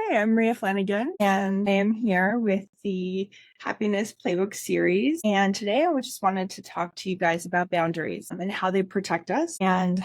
Hi, I'm Ria Flanagan, and I am here with the Happiness Playbook series. And today I just wanted to talk to you guys about boundaries and how they protect us and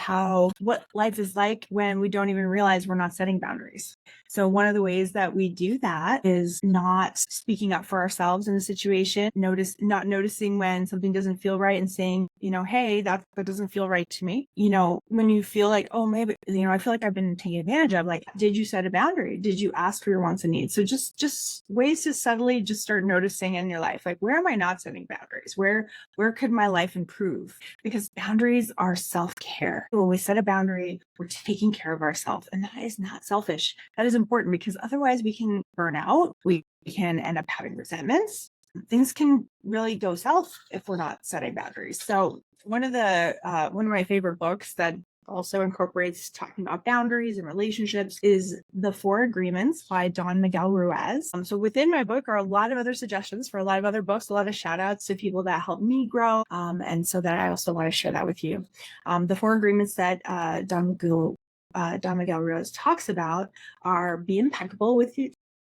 what life is like when we don't even realize we're not setting boundaries. So one of the ways that we do that is not speaking up for ourselves in a situation, not noticing when something doesn't feel right and saying, hey, that doesn't feel right to me. When you feel like, oh, maybe, I feel like I've been taken advantage of, like, did you set a boundary? Did you ask for your wants and needs? So just ways to subtly just start noticing in your life, like, where am I not setting boundaries? Where could my life improve? Because boundaries are self-care. When we set a boundary, we're taking care of ourselves, and that is not selfish. That is important, because otherwise we can burn out. We can end up having resentments. Things can really go south if we're not setting boundaries. So one of my favorite books that also incorporates talking about boundaries and relationships is The 4 Agreements by Don Miguel Ruiz. So within my book are a lot of other suggestions for a lot of other books, a lot of shout outs to people that helped me grow. And so that I also want to share that with you. The 4 agreements that Don Miguel Ruiz talks about are: be impeccable with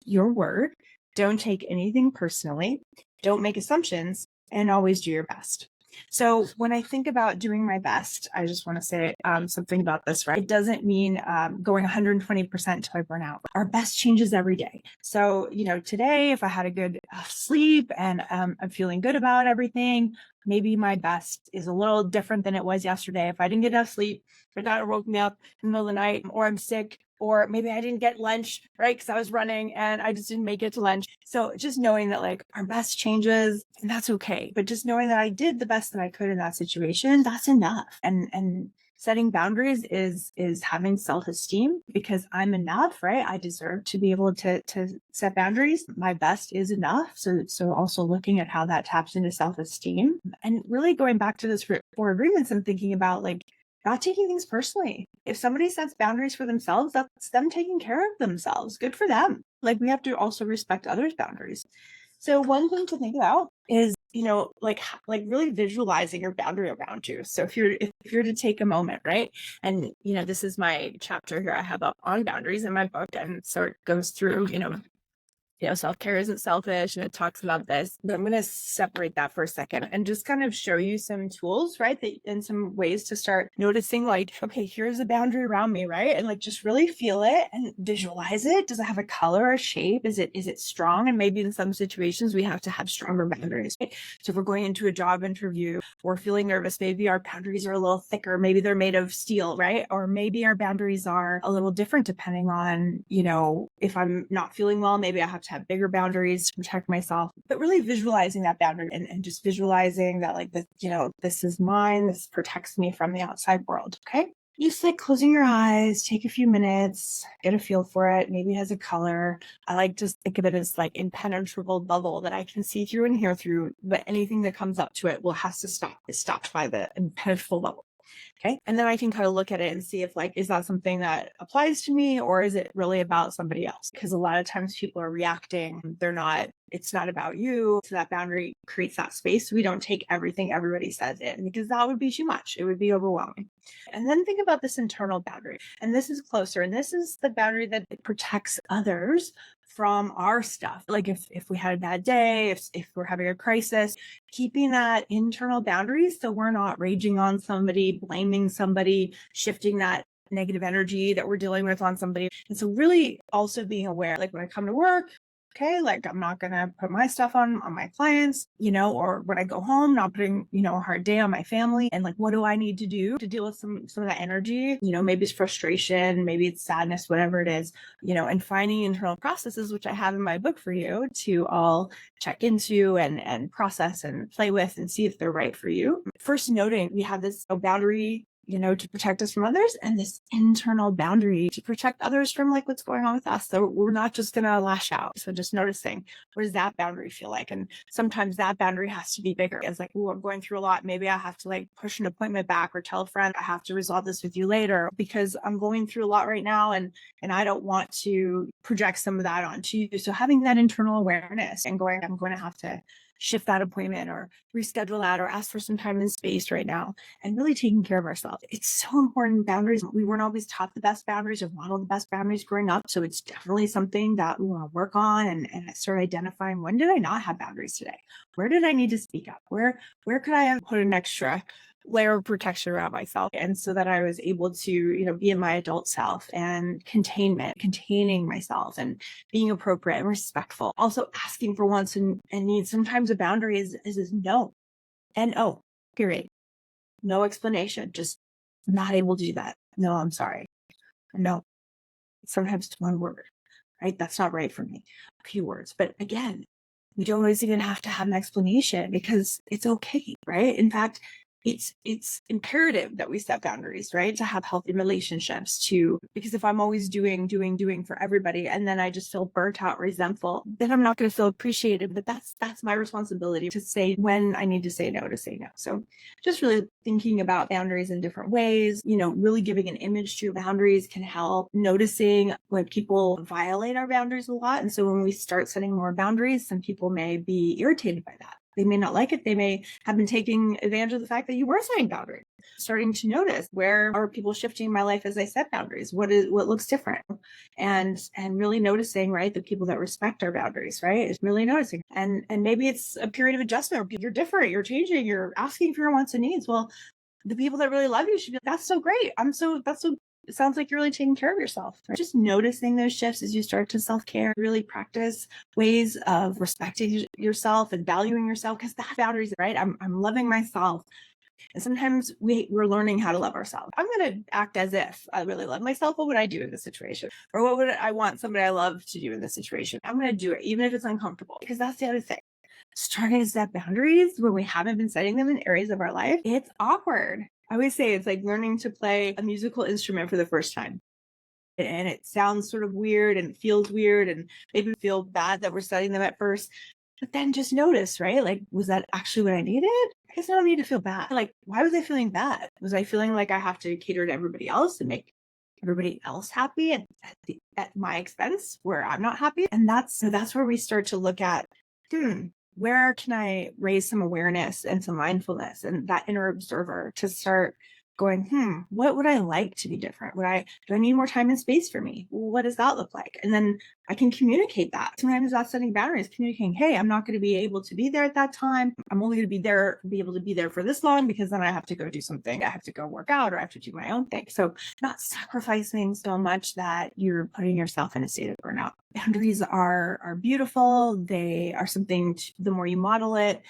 your word, don't take anything personally, don't make assumptions, and always do your best. So when I think about doing my best, I just want to say something about this, right? It doesn't mean going 120% until I burn out. Our best changes every day. So, today, if I had a good sleep and I'm feeling good about everything, maybe my best is a little different than it was yesterday. If I didn't get enough sleep, if my daughter woke me up in the middle of the night, or I'm sick, or maybe I didn't get lunch, right? Because I was running and I just didn't make it to lunch. So just knowing that, like, our best changes, and that's okay. But just knowing that I did the best that I could in that situation, that's enough. And setting boundaries is having self-esteem, because I'm enough, right? I deserve to be able to set boundaries. My best is enough. So also looking at how that taps into self-esteem, and really going back to this 4 agreements and thinking about, like, not taking things personally. If somebody sets boundaries for themselves, that's them taking care of themselves. Good for them. Like, we have to also respect others' boundaries. So one thing to think about is, like really visualizing your boundary around you. So if you're to take a moment, right? And, this is my chapter here I have on boundaries in my book. And so it goes through, self-care isn't selfish, and it talks about this. But I'm going to separate that for a second and just kind of show you some tools, right? And some ways to start noticing, like, okay, here's a boundary around me, right? And, like, just really feel it and visualize it. Does it have a color or shape? Is it strong? And maybe in some situations we have to have stronger boundaries, right? So if we're going into a job interview, we're feeling nervous, maybe our boundaries are a little thicker. Maybe they're made of steel, right? Or maybe our boundaries are a little different depending on, if I'm not feeling well, maybe I have to have bigger boundaries to protect myself. But really visualizing that boundary and just visualizing that, like, this is mine, this protects me from the outside world. Okay. Just, like, closing your eyes, take a few minutes, get a feel for it. Maybe it has a color. I like to think of it as, like, impenetrable bubble that I can see through and hear through, but anything that comes up to it has to stop. It's stopped by the impenetrable bubble. Okay. And then I can kind of look at it and see if, like, is that something that applies to me, or is it really about somebody else? Because a lot of times people are reacting. It's not about you. So that boundary creates that space. We don't take everything everybody says in, because that would be too much. It would be overwhelming. And then think about this internal boundary. And this is closer. And this is the boundary that protects others from our stuff. Like, if we had a bad day, if we're having a crisis, keeping that internal boundary so we're not raging on somebody, blaming somebody, shifting that negative energy that we're dealing with on somebody. And so really also being aware, like, when I come to work, okay, like, I'm not going to put my stuff on my clients, or when I go home, not putting, a hard day on my family. And, like, what do I need to do to deal with some of that energy? Maybe it's frustration, maybe it's sadness, whatever it is, and finding internal processes, which I have in my book for you to all check into and process and play with and see if they're right for you. First, noting we have this boundary, to protect us from others, and this internal boundary to protect others from, like, what's going on with us. So we're not just going to lash out. So just noticing, what does that boundary feel like? And sometimes that boundary has to be bigger. It's like, oh, I'm going through a lot. Maybe I have to, like, push an appointment back, or tell a friend, I have to resolve this with you later because I'm going through a lot right now. And I don't want to project some of that onto you. So having that internal awareness and going, I'm going to have to shift that appointment or reschedule that or ask for some time and space right now, and really taking care of ourselves. It's so important. Boundaries. We weren't always taught the best boundaries or modeled the best boundaries growing up. So it's definitely something that we want to work on and start identifying, when did I not have boundaries today? Where did I need to speak up? Where could I have put an extra layer of protection around myself, and so that I was able to be in my adult self, and containing myself, and being appropriate and respectful, also asking for wants and needs. Sometimes a boundary is no, N-O, period. No explanation, just not able to do that. No, I'm sorry. No. Sometimes it's one word, right? That's not right for me. A few words. But again, we don't always even have to have an explanation, because it's okay, right? In fact, it's imperative that we set boundaries, right? To have healthy relationships, because if I'm always doing for everybody, and then I just feel burnt out, resentful, then I'm not going to feel appreciated. But that's my responsibility to say when I need to say no, to say no. So just really thinking about boundaries in different ways, really giving an image to boundaries can help. Noticing when people violate our boundaries a lot. And so when we start setting more boundaries, some people may be irritated by that. They may not like it. They may have been taking advantage of the fact that you were setting boundaries. Starting to notice, where are people shifting my life as I set boundaries? What looks different? And really noticing, right, the people that respect our boundaries, right, is really noticing. And maybe it's a period of adjustment where you're different, you're changing, you're asking for your wants and needs. Well, the people that really love you should be like, that's so great. It sounds like you're really taking care of yourself. Right? Just noticing those shifts as you start to self-care, really practice ways of respecting yourself and valuing yourself, because that boundaries, right? I'm loving myself. And sometimes we're learning how to love ourselves. I'm going to act as if I really love myself. What would I do in this situation? Or what would I want somebody I love to do in this situation? I'm going to do it, even if it's uncomfortable, because that's the other thing. Starting to set boundaries when we haven't been setting them in areas of our life, it's awkward. I always say it's like learning to play a musical instrument for the first time. And it sounds sort of weird and feels weird, and maybe feel bad that we're setting them at first. But then just notice, right? Like, was that actually what I needed? I guess I don't need to feel bad. Like, why was I feeling bad? Was I feeling like I have to cater to everybody else and make everybody else happy at my expense, where I'm not happy? And that's where we start to look at, where can I raise some awareness and some mindfulness and that inner observer to start going, what would I like to be different? Do I need more time and space for me? What does that look like? And then I can communicate that. Sometimes that's setting boundaries, communicating, hey, I'm not going to be able to be there at that time. I'm only going to be able to be there for this long, because then I have to go do something. I have to go work out, or I have to do my own thing. So not sacrificing so much that you're putting yourself in a state of burnout. Boundaries are beautiful. They are something, the more you model it,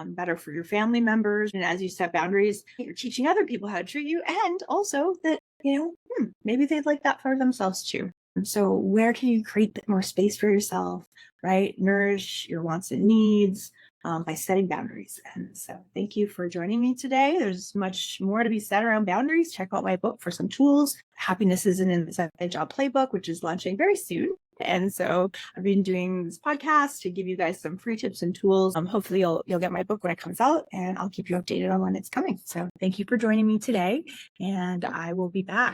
better for your family members. And as you set boundaries, you're teaching other people how to treat you, and also that, maybe they'd like that for themselves too. So where can you create more space for yourself, right? Nourish your wants and needs by setting boundaries. And so thank you for joining me today. There's much more to be said around boundaries. Check out my book for some tools. Happiness is in the 7-Day Job Playbook, which is launching very soon. And so I've been doing this podcast to give you guys some free tips and tools. Hopefully you'll get my book when it comes out, and I'll keep you updated on when it's coming. So thank you for joining me today, and I will be back.